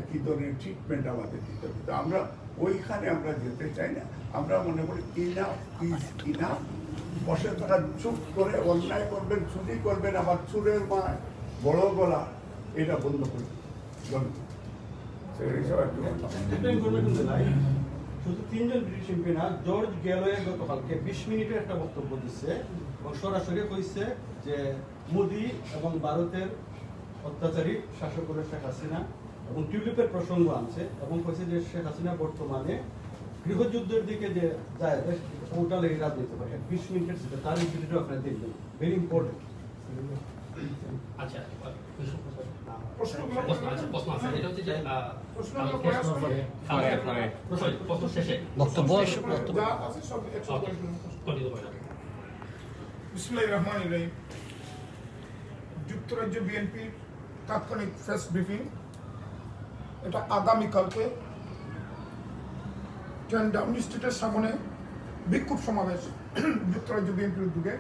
কী ধরনের ট্রিটমেন্ট আমাদের দিতে হবে। তো আমরা ওইখানে আমরা যেতে চাই না। আমরা মনে করি ইনাফ ইজ ইনাফ। বসে তারা চুপ করে অন্যায় করবেন, চুরি করবেন, আবার চুরের মায় বড় গলা, এটা বন্ধ করে শুধু তিনজন ব্রিটিশ এমপি না, জর্জ গ্যালোয়ে গতকালকে 20 মিনিটের একটা বক্তব্য দিচ্ছে এবং সরাসরি কইছে যে মোদি এবং ভারতের অত্যাচারী শাসক হলো শেখ হাসিনা এবং টিউলিপের প্রসঙ্গ আনছে এবং কইছে যে শেখ হাসিনা বর্তমানে গৃহযুদ্ধের দিকে যে যায় ওটা লেগে রাজনীতি করে। 20 মিনিটের সাথে তার এই ভিডিও আপনারা দেখবেন, ভেরি ইম্পর্টেন্ট। আচ্ছা যুক্তরাজ্য বিএনপির তাৎক্ষণিক প্রেস ব্রিফিং, এটা আগামীকালকে 10 ডাউনিং স্ট্রিটের সামনে বিক্ষোভ সমাবেশ যুক্তরাজ্য বিএনপির উদ্যোগে।